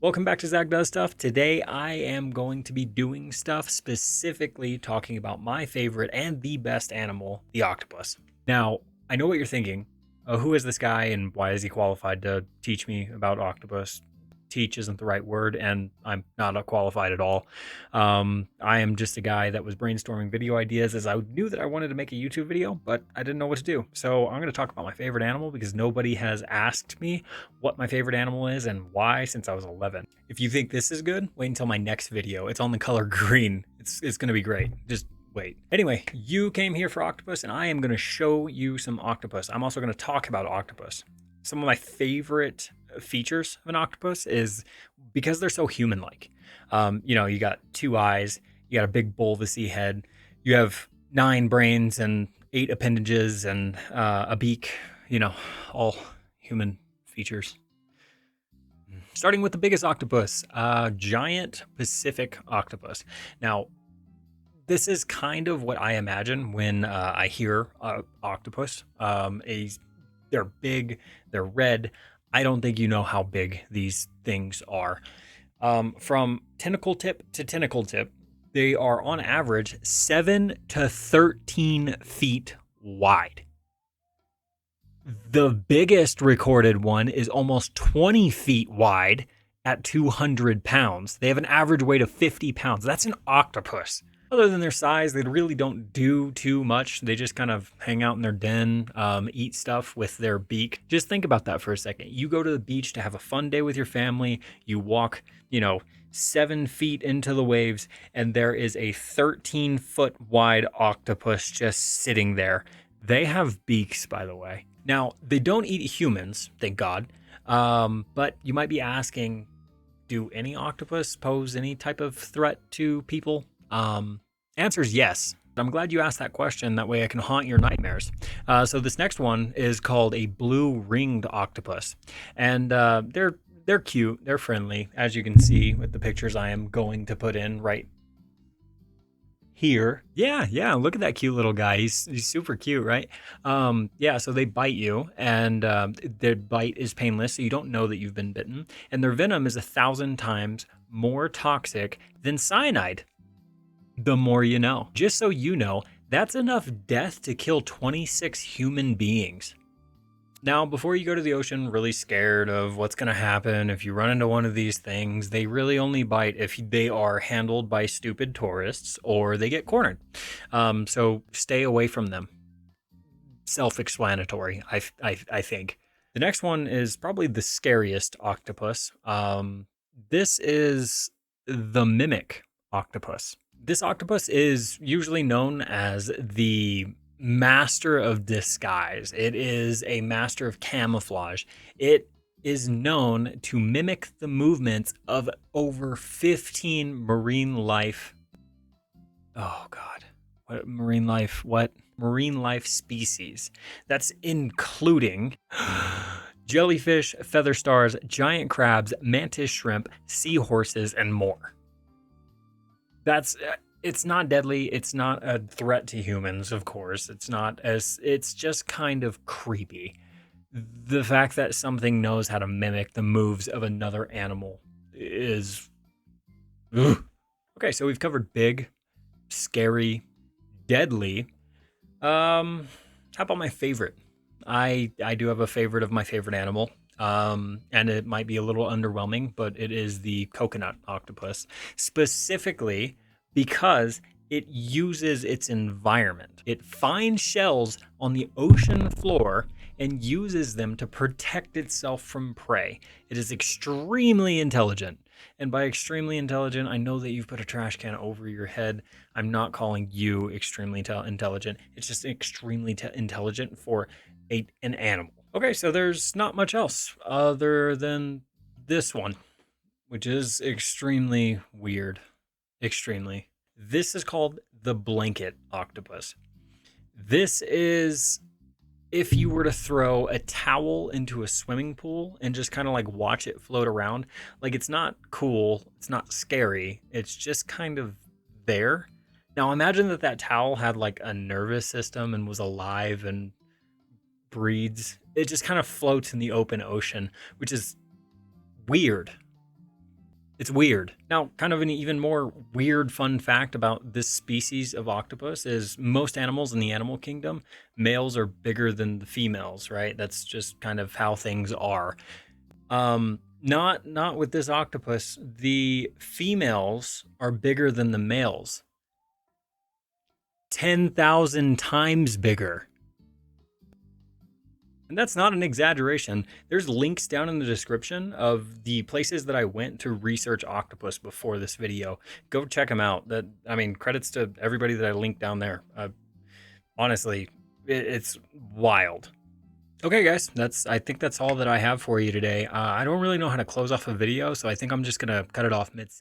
Welcome back to Zach Does Stuff. Today I am going to be doing stuff specifically talking about my favorite and the best animal, the octopus. Now, I know what you're thinking. Who is this guy and why is he qualified to teach me about octopus? Teach isn't the right word, and I'm not qualified at all. I am just a guy that was brainstorming video ideas as I knew that I wanted to make a YouTube video, but I didn't know what to do. So I'm going to talk about my favorite animal because nobody has asked me what my favorite animal is and why since I was 11. If you think this is good, wait until my next video. It's on the color green. It's going to be great. Just wait. Anyway, you came here for octopus, and I am going to show you some octopus. I'm also going to talk about octopus. Some of my favorite features of an octopus is because they're so human-like. You got 2 eyes, you got a big bulbousy head, you have 9 brains and 8 appendages and a beak, all human features. Starting with the biggest octopus, giant Pacific octopus. Now, this is kind of what I imagine when I hear octopus. They're big, they're red. I don't think you know how big these things are. From tentacle tip to tentacle tip, they are on average 7 to 13 feet wide. The biggest recorded one is almost 20 feet wide at 200 pounds. They have an average weight of 50 pounds. That's an octopus. Other than their size, they really don't do too much. They just kind of hang out in their den, eat stuff with their beak. Just think about that for a second. You go to the beach to have a fun day with your family. You walk, 7 feet into the waves, and there is a 13-foot wide octopus just sitting there. They have beaks, by the way. Now, they don't eat humans, thank God. But you might be asking, do any octopus pose any type of threat to people? Answer is yes. I'm glad you asked that question. That way I can haunt your nightmares. So this next one is called a blue ringed octopus. And they're cute. They're friendly, as you can see with the pictures I am going to put in right here. Yeah. Look at that cute little guy. He's super cute, right? So they bite you, and their bite is painless, so you don't know that you've been bitten. And their venom is 1,000 times more toxic than cyanide. The more you know. Just so you know, that's enough death to kill 26 human beings. Now, before you go to the ocean really scared of what's going to happen if you run into one of these things, they really only bite if they are handled by stupid tourists or they get cornered. So stay away from them. Self-explanatory, I think. The next one is probably the scariest octopus. This is the mimic octopus. This octopus is usually known as the master of disguise. It is a master of camouflage. It is known to mimic the movements of over 15 marine life. Oh God, what marine life? What marine life species? That's including jellyfish, feather stars, giant crabs, mantis shrimp, seahorses, and more. It's not deadly. It's not a threat to humans, of course. It's just kind of creepy. The fact that something knows how to mimic the moves of another animal is... Ugh. Okay, so we've covered big, scary, deadly. How about my favorite? I do have a favorite of my favorite animal. And it might be a little underwhelming, but it is the coconut octopus, specifically because it uses its environment. It finds shells on the ocean floor and uses them to protect itself from prey. It is extremely intelligent. And by extremely intelligent, I know that you've put a trash can over your head. I'm not calling you extremely intelligent. It's just extremely intelligent for an animal. Okay, so there's not much else other than this one, which is extremely weird. Extremely. This is called the blanket octopus. This is if you were to throw a towel into a swimming pool and just kind of like watch it float around. Like, it's not cool. It's not scary. It's just kind of there. Now imagine that towel had like a nervous system and was alive and breeds. It just kind of floats in the open ocean, which is weird. It's weird. Now, kind of an even more weird fun fact about this species of octopus is most animals in the animal kingdom, males are bigger than the females, right? That's just kind of how things are. Not with this octopus. The females are bigger than the males. 10,000 times bigger. And that's not an exaggeration. There's links down in the description of the places that I went to research octopus before this video. Go check them out. Credits to everybody that I linked down there. Honestly, it's wild. Okay, guys, I think that's all that I have for you today. I don't really know how to close off a video, so I think I'm just gonna cut it off mid-sentence.